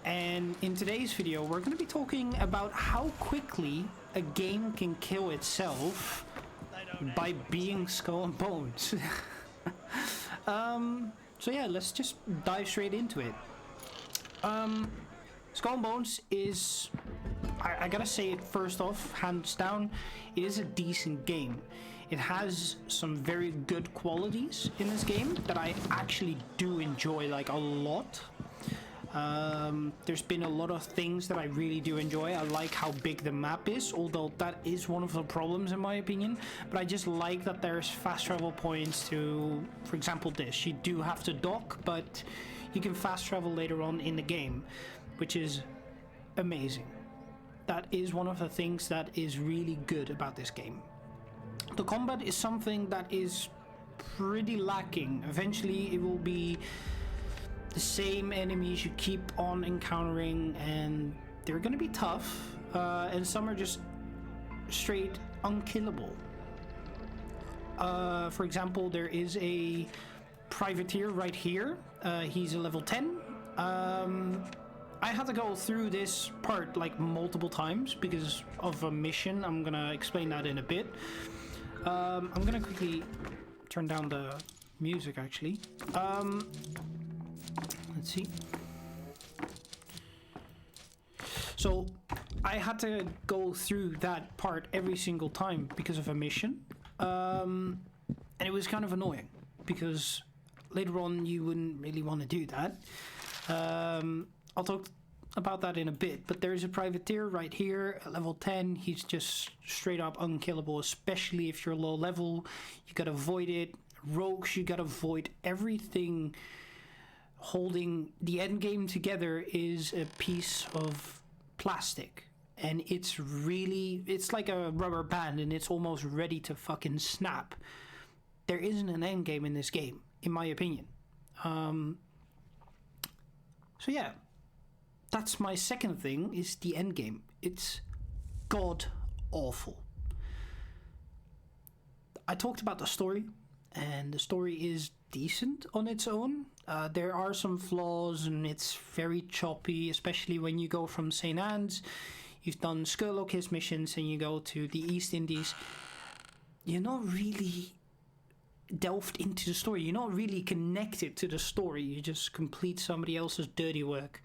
and in today's video we're going to be talking about how quickly a game can kill itself by being Skull and Bones. So yeah, let's just dive straight into it. Skull and Bones is, I gotta say it first off, hands down, it is a decent game. It has some very good qualities in this game that I actually do enjoy like a lot. There's been a lot of things that I really do enjoy. I like how big the map is, although that is one of the problems in my opinion. But I just like that there's fast travel points to, for example, this. You do have to dock, but you can fast travel later on in the game, which is amazing. That is one of the things that is really good about this game. The combat is something that is pretty lacking. Eventually it will be the same enemies you keep on encountering, and they're gonna be tough, and some are just straight unkillable. For example, there is a privateer right here. He's a level 10. I had to go through this part like multiple times because of a mission. I'm gonna explain that in a bit. I'm gonna quickly turn down the music actually. Let's see. So I had to go through that part every single time because of a mission, and it was kind of annoying because later on you wouldn't really want to do that. I'll talk about that in a bit, but there's a privateer right here at level 10. He's just straight up unkillable, especially if you're low level. You gotta avoid it. Rogues, you gotta avoid everything. Holding the end game together is a piece of plastic, and it's like a rubber band, and it's almost ready to fucking snap. There isn't an end game in this game, in my opinion. So yeah, that's my second thing, is the end game. It's god awful. I talked about the story, and the story is decent on its own. There are some flaws, and it's very choppy, especially when you go from St. Anne's. You've done Skurlock missions, and you go to the East Indies. You're not really delved into the story. You're not really connected to the story. You just complete somebody else's dirty work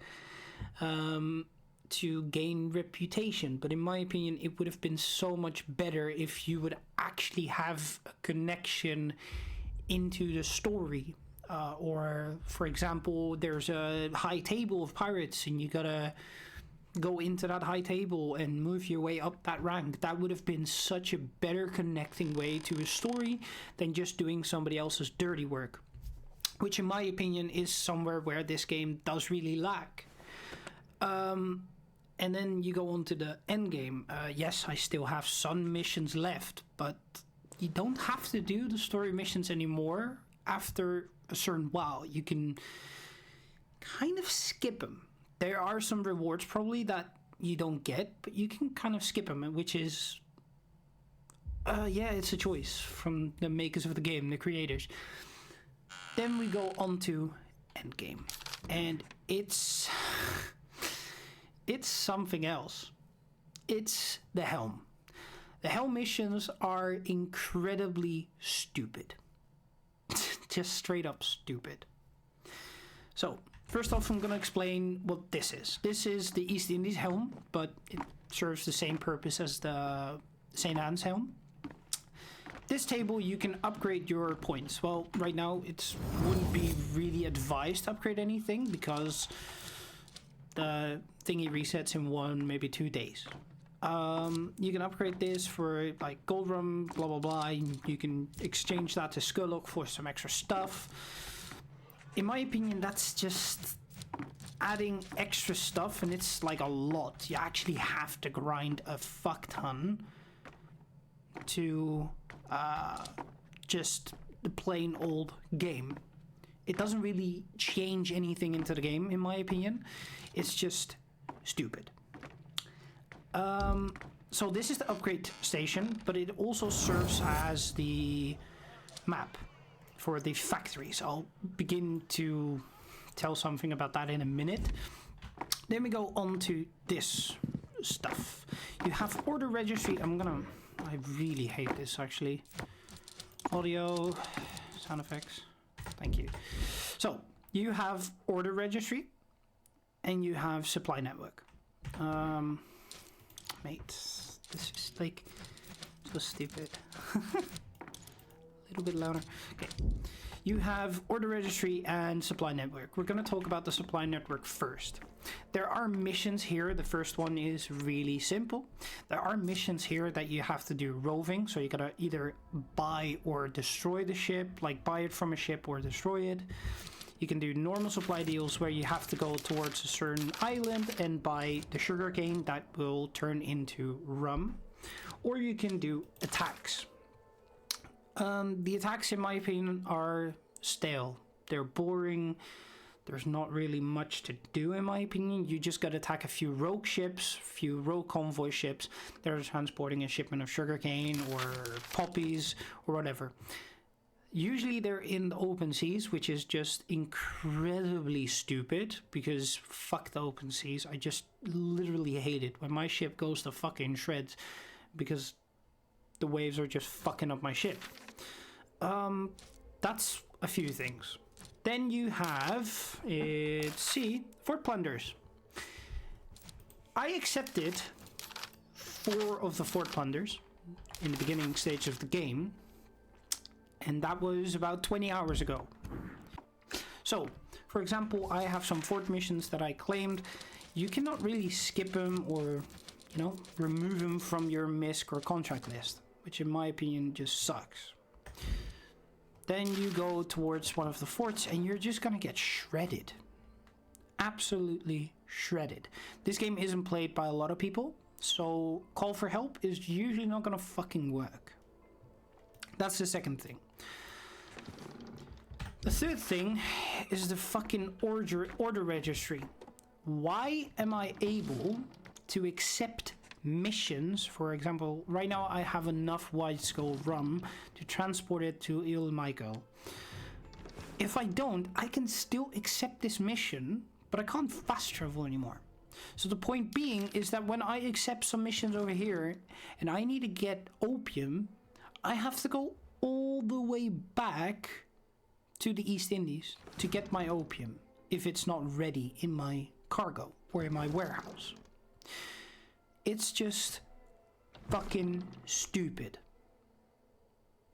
to gain reputation. But in my opinion, it would have been so much better if you would actually have a connection into the story. Or for example, there's a high table of pirates, and you gotta go into that high table and move your way up that rank. That would have been such a better connecting way to a story than just doing somebody else's dirty work, which in my opinion is somewhere where this game does really lack. And then you go on to the end game. Yes, I still have some missions left, but you don't have to do the story missions anymore. After a certain while, you can kind of skip them. There are some rewards probably that you don't get, but you can kind of skip them, which is yeah, it's a choice from the makers of the game, the creators. Then we go on to endgame, and it's something else. It's the helm. The helm missions are incredibly stupid. Just straight up stupid. So first off, I'm gonna explain what this is. This is the East Indies helm, but it serves the same purpose as the St. Anne's helm. This table, you can upgrade your points. Well, right now it wouldn't be really advised to upgrade anything because the thingy resets in 1, maybe 2 days. You can upgrade this for like gold rum, blah blah blah. You can exchange that to Skurlock for some extra stuff. In my opinion, that's just adding extra stuff, and it's like a lot. You actually have to grind a fuck ton to just the plain old game. It doesn't really change anything into the game, in my opinion. It's just stupid. So this is the upgrade station, but it also serves as the map for the factories. I'll begin to tell something about that in a minute. Then we go on to this stuff. You have order registry. I really hate this actually. Audio, sound effects. Thank you. So you have order registry and you have supply network. Mate, this is like so stupid. A little bit louder. Okay. You have order registry and supply network. We're going to talk about the supply network first. There are missions here. The first one is really simple. There are missions here that you have to do roving. So you got to either buy or destroy the ship, like buy it from a ship or destroy it. You can do normal supply deals where you have to go towards a certain island and buy the sugarcane that will turn into rum. Or you can do attacks. The attacks, in my opinion, are stale. They're boring. There's not really much to do, in my opinion. You just gotta attack a few rogue ships, a few rogue convoy ships that are transporting a shipment of sugarcane or poppies or whatever. Usually they're in the open seas, which is just incredibly stupid because fuck the open seas. I just literally hate it when my ship goes to fucking shreds because the waves are just fucking up my ship. That's a few things. Then you have, fort plunders. I accepted 4 of the fort plunders in the beginning stage of the game, and that was about 20 hours ago. So, for example, I have some fort missions that I claimed. You cannot really skip them or, remove them from your MISC or contract list, which in my opinion just sucks. Then you go towards one of the forts and you're just gonna get shredded. Absolutely shredded. This game isn't played by a lot of people, so call for help is usually not gonna fucking work. That's the second thing. The third thing is the fucking order registry. Why am I able to accept missions? For example, right now I have enough white skull rum to transport it to Il Michael. If I don't, I can still accept this mission, but I can't fast travel anymore. So the point being is that when I accept some missions over here and I need to get opium, I have to go all the way back to the East Indies to get my opium if it's not ready in my cargo or in my warehouse. It's just fucking stupid.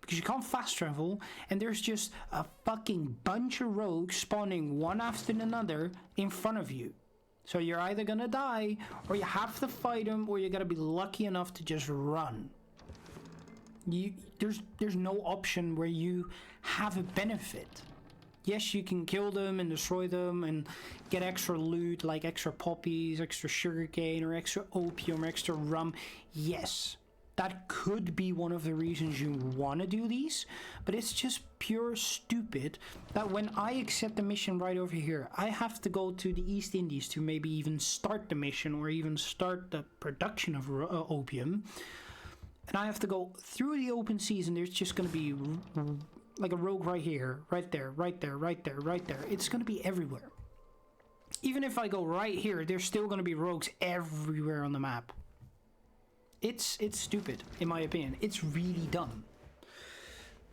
Because you can't fast travel and there's just a fucking bunch of rogues spawning one after another in front of you. So you're either gonna die or you have to fight them or you gotta be lucky enough to just run. There's no option where you have a benefit. Yes, you can kill them and destroy them and get extra loot like extra poppies, extra sugarcane, or extra opium, or extra rum. Yes, that could be one of the reasons you want to do these, but it's just pure stupid that when I accept the mission right over here, I have to go to the East Indies to maybe even start the mission or even start the production of opium. And I have to go through the open seas and there's just going to be like a rogue right here, right there, right there, right there, right there. It's going to be everywhere. Even if I go right here, there's still going to be rogues everywhere on the map. It's stupid, in my opinion. It's really dumb.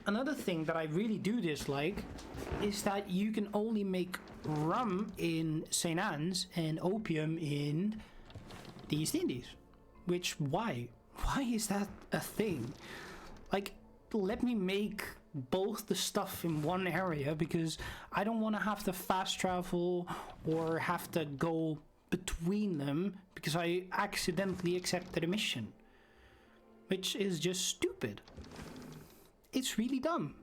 Another thing that I really do dislike is that you can only make rum in St. Anne's and opium in the East Indies. Which, why? Why is that a thing? Like, let me make both the stuff in one area because I don't want to have to fast travel or have to go between them because I accidentally accepted a mission, which is just stupid. It's really dumb.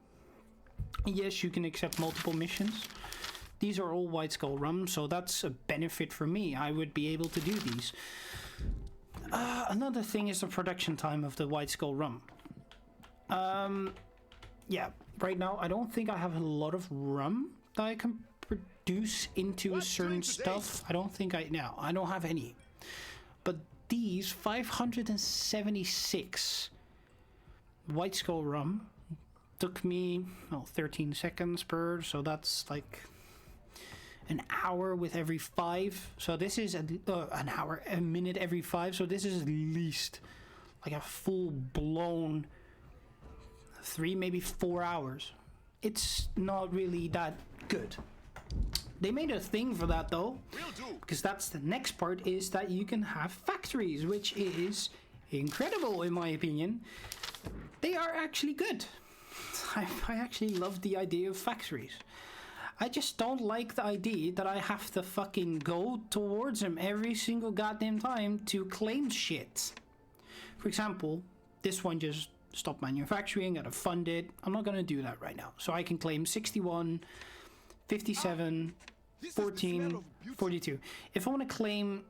Yes, you can accept multiple missions. These are all white skull rum, so that's a benefit for me. I would be able to do these. Another thing is the production time of the white skull rum. Yeah, right now I don't think I have a lot of rum that I can produce into a certain stuff. I don't have any. But these 576 white skull rum took me 13 seconds per, so that's like an hour with every 5. So this is a minute every 5. So this is at least like a full-blown 3, maybe 4 hours. It's not really that good. They made a thing for that though, because that's the next part, is that you can have factories, which is incredible in my opinion. They are actually good. I actually love the idea of factories. I just don't like the idea that I have to fucking go towards them every single goddamn time to claim shit. For example, this one just stopped manufacturing, gotta fund it. I'm not gonna do that right now. So I can claim 61, 57, 14, 42. If I want to claim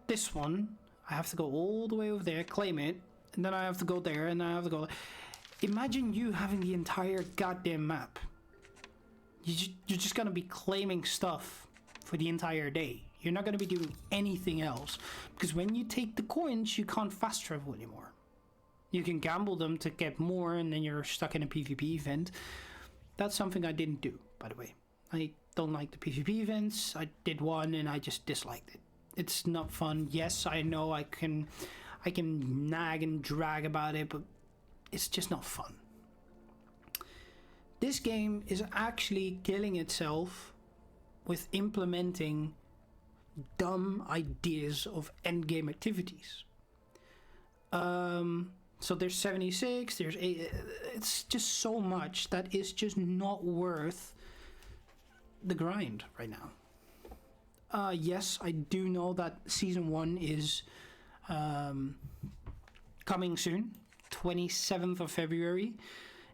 this one, I have to go all the way over there, claim it, and then I have to go there, and then I have to go... Imagine you having the entire goddamn map. You're just gonna be claiming stuff for the entire day. You're not gonna be doing anything else. Because when you take the coins, you can't fast travel anymore. You can gamble them to get more, and then you're stuck in a PvP event. That's something I didn't do, by the way. I don't like the PvP events. I did one and I just disliked it. It's not fun. Yes, I know I can nag and drag about it, but it's just not fun. This game is actually killing itself with implementing dumb ideas of endgame activities. So there's 76, there's 8, it's just so much that is just not worth the grind right now. Yes, I do know that season 1 is coming soon, 27th of February.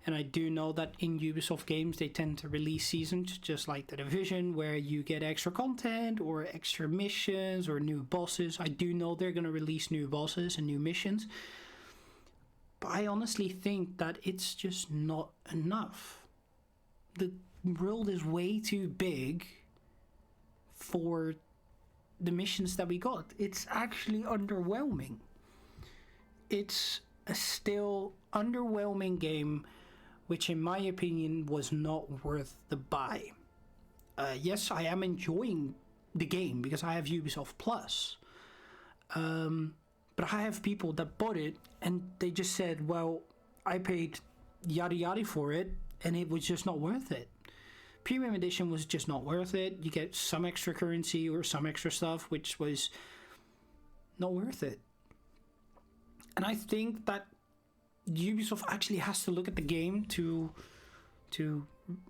And I do know that in Ubisoft games, they tend to release seasons, just like The Division, where you get extra content or extra missions or new bosses. I do know they're going to release new bosses and new missions. But I honestly think that it's just not enough. The world is way too big for the missions that we got. It's actually underwhelming. It's a still underwhelming game, which in my opinion was not worth the buy. Yes, I am enjoying the game because I have Ubisoft Plus. But I have people that bought it and they just said, well, I paid yada yada for it and it was just not worth it. Premium edition was just not worth it. You get some extra currency or some extra stuff, which was not worth it. And I think that Ubisoft actually has to look at the game to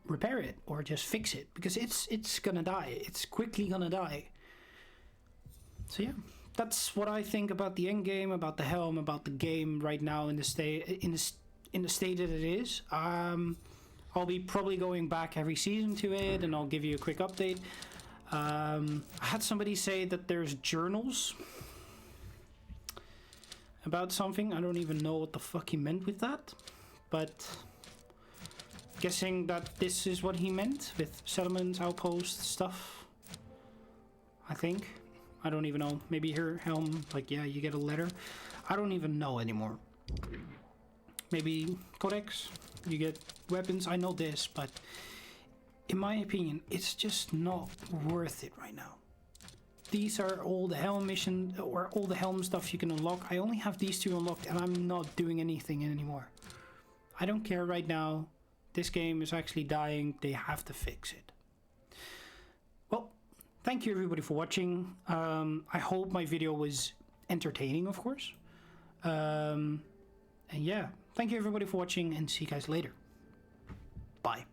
repair it or just fix it, because it's gonna die. It's quickly gonna die. So yeah, that's what I think about the end game, about the helm, about the game right now in the state that it is. I'll be probably going back every season to it, and I'll give you a quick update. I had somebody say that there's journals about something. I don't even know what the fuck he meant with that, but guessing that this is what he meant with settlements, outposts, stuff. I think. I don't even know. Maybe here, helm, like, yeah, you get a letter. I don't even know anymore. Maybe codex, you get weapons. I know this, but in my opinion, it's just not worth it right now. These are all the helm mission or all the helm stuff you can unlock. I only have these two unlocked and I'm not doing anything anymore. I don't care right now. This game is actually dying. They have to fix it. Well, thank you everybody for watching. I hope my video was entertaining, of course. And yeah, thank you everybody for watching and see you guys later. Bye.